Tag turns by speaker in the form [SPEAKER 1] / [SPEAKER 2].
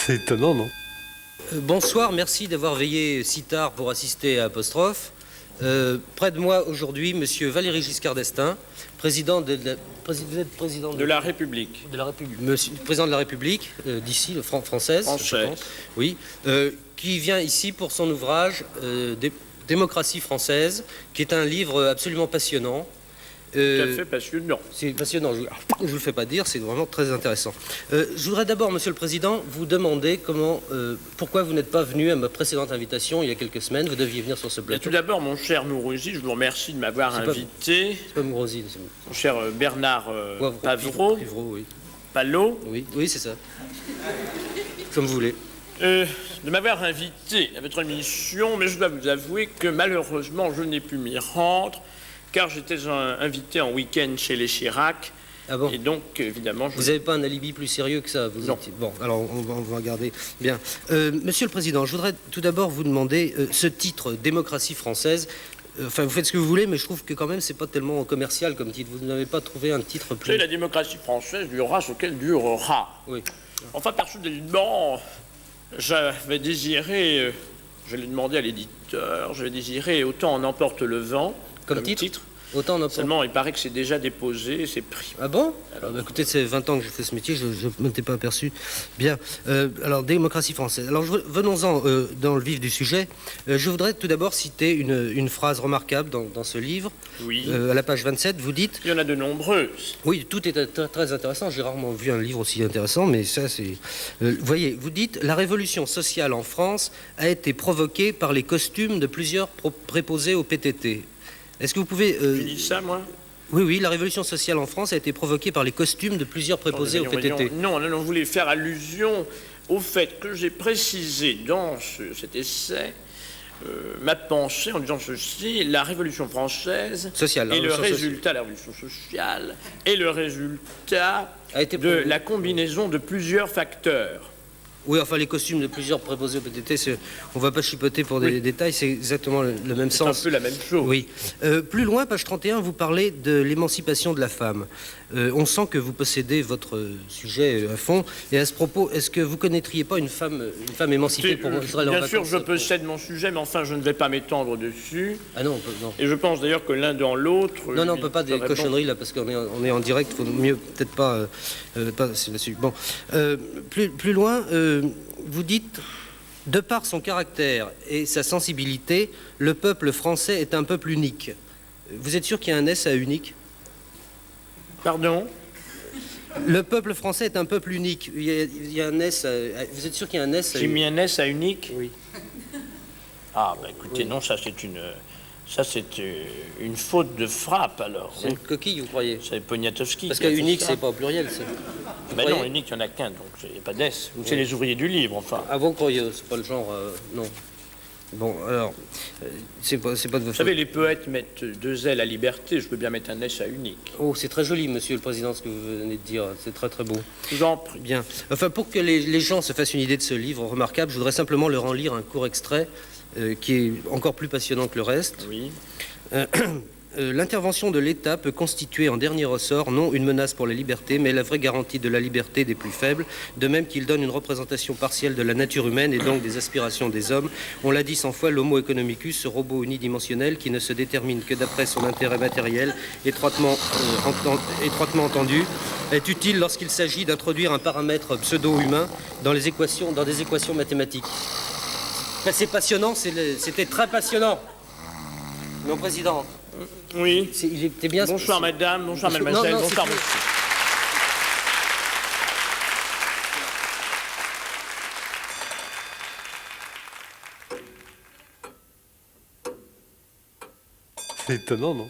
[SPEAKER 1] C'est étonnant, non?
[SPEAKER 2] Bonsoir, merci d'avoir veillé si tard pour assister à Apostrophe. Près de moi aujourd'hui, Monsieur Valéry Giscard d'Estaing, président de la, vous êtes président
[SPEAKER 3] de la République.
[SPEAKER 2] De la République. Monsieur, président de la République, d'ici, française.
[SPEAKER 3] Français.
[SPEAKER 2] Oui. Qui vient ici pour son ouvrage Démocratie française, qui est un livre absolument passionnant.
[SPEAKER 3] Tout à fait passionnant.
[SPEAKER 2] C'est passionnant, je ne vous le fais pas dire, c'est vraiment très intéressant. Je voudrais d'abord, Monsieur le Président, vous demander pourquoi vous n'êtes pas venu à ma précédente invitation il y a quelques semaines. Vous deviez venir sur ce plateau.
[SPEAKER 3] Tout d'abord, mon cher Mourouzi, je vous remercie de m'avoir invité.
[SPEAKER 2] C'est pas Mourouzi.
[SPEAKER 3] Mon cher Bernard Pavreau.
[SPEAKER 2] Oui.
[SPEAKER 3] Palot.
[SPEAKER 2] Oui, c'est ça. Comme vous voulez.
[SPEAKER 3] De m'avoir invité à votre émission, mais je dois vous avouer que malheureusement, je n'ai pu m'y rendre, car j'étais invité en week-end chez les Chirac.
[SPEAKER 2] Ah bon?
[SPEAKER 3] Et donc, évidemment...
[SPEAKER 2] Vous n'avez pas un alibi plus sérieux que ça?
[SPEAKER 3] Non.
[SPEAKER 2] Bon, alors on va regarder. Bien. Monsieur le Président, je voudrais tout d'abord vous demander ce titre, Démocratie française. Enfin, vous faites ce que vous voulez, mais je trouve que quand même, c'est pas tellement commercial comme titre. Vous n'avez pas trouvé un titre plus...
[SPEAKER 3] C'est la démocratie française durera ce qu'elle durera.
[SPEAKER 2] Oui.
[SPEAKER 3] Enfin, personnellement, j'avais désiré... je l'ai demandé à l'éditeur, j'avais désiré Autant en emporte le vent...
[SPEAKER 2] Comme titre. Autant en emporte...
[SPEAKER 3] Seulement, il paraît que c'est déjà déposé, c'est pris.
[SPEAKER 2] Ah bon? Alors, écoutez, c'est 20 ans que je fais ce métier, je ne m'étais pas aperçu. Bien. Alors, démocratie française. Alors, venons-en dans le vif du sujet. Je voudrais tout d'abord citer une phrase remarquable dans ce livre.
[SPEAKER 3] Oui.
[SPEAKER 2] À la page 27, vous dites...
[SPEAKER 3] Il y en a de nombreuses.
[SPEAKER 2] Oui, tout est très intéressant. J'ai rarement vu un livre aussi intéressant, mais ça, c'est... voyez, vous dites « La révolution sociale en France a été provoquée par les costumes de plusieurs préposés au PTT ». Est-ce que vous pouvez...
[SPEAKER 3] Tu dis ça, moi?
[SPEAKER 2] Oui, la révolution sociale en France a été provoquée par les costumes de plusieurs préposés au PTT.
[SPEAKER 3] Non, on voulait faire allusion au fait que j'ai précisé dans cet essai ma pensée en disant ceci: la révolution française
[SPEAKER 2] sociale,
[SPEAKER 3] et le résultat, la révolution sociale, et le résultat de la combinaison de plusieurs facteurs.
[SPEAKER 2] Oui, enfin, les costumes de plusieurs préposés au PTT, on ne va pas chipoter pour des détails, c'est exactement le même sens.
[SPEAKER 3] C'est un peu la même chose.
[SPEAKER 2] Oui. Plus loin, page 31, vous parlez de l'émancipation de la femme. On sent que vous possédez votre sujet à fond. Et à ce propos, est-ce que vous connaîtriez pas une femme émancipée pour moi?
[SPEAKER 3] Bien sûr, je possède mon sujet, mais enfin, je ne vais pas m'étendre dessus.
[SPEAKER 2] Ah non, non.
[SPEAKER 3] Et je pense d'ailleurs que l'un dans l'autre...
[SPEAKER 2] Non, on ne peut pas des cochonneries, là, parce qu'on est en direct, il faut mieux peut-être pas là-dessus. Bon. Plus loin... vous dites, de par son caractère et sa sensibilité, le peuple français est un peuple unique. Vous êtes sûr qu'il y a un S à unique?
[SPEAKER 3] Pardon?
[SPEAKER 2] Le peuple français est un peuple unique. Il y a un S à... Vous êtes sûr qu'il y a un S à...
[SPEAKER 3] J'ai mis un S à unique?
[SPEAKER 2] Oui.
[SPEAKER 3] Ah, bah écoutez, oui. Non, ça c'est une faute de frappe, alors.
[SPEAKER 2] C'est une coquille, vous croyez?
[SPEAKER 3] C'est Poniatowski.
[SPEAKER 2] Parce qu'unique, c'est pas au pluriel, c'est...
[SPEAKER 3] Ben non, unique, il n'y en a qu'un, donc il n'y a pas d'S. Oui. C'est les ouvriers du livre, enfin.
[SPEAKER 2] Ah, vous croyez, c'est pas le genre... non. Bon, alors, c'est pas de votre faute.
[SPEAKER 3] Vous savez, les poètes mettent 2 L à liberté, je peux bien mettre un S à unique.
[SPEAKER 2] Oh, c'est très joli, monsieur le président, ce que vous venez de dire. C'est très, très beau.
[SPEAKER 3] Je vous en prie.
[SPEAKER 2] Bien. Enfin, pour que les gens se fassent une idée de ce livre remarquable, je voudrais simplement leur en lire un court extrait qui est encore plus passionnant que le reste.
[SPEAKER 3] Oui.
[SPEAKER 2] L'intervention de l'État peut constituer en dernier ressort non une menace pour la liberté, mais la vraie garantie de la liberté des plus faibles, de même qu'il donne une représentation partielle de la nature humaine et donc des aspirations des hommes. On l'a dit 100 fois, l'homo economicus, ce robot unidimensionnel qui ne se détermine que d'après son intérêt matériel, étroitement entendu, est utile lorsqu'il s'agit d'introduire un paramètre pseudo-humain dans des équations mathématiques. Ben, c'est passionnant, c'était très passionnant. Mon président.
[SPEAKER 3] Oui.
[SPEAKER 2] Il était bien.
[SPEAKER 3] Bonsoir madame, bonsoir mademoiselle, bonsoir monsieur.
[SPEAKER 1] C'est étonnant, non?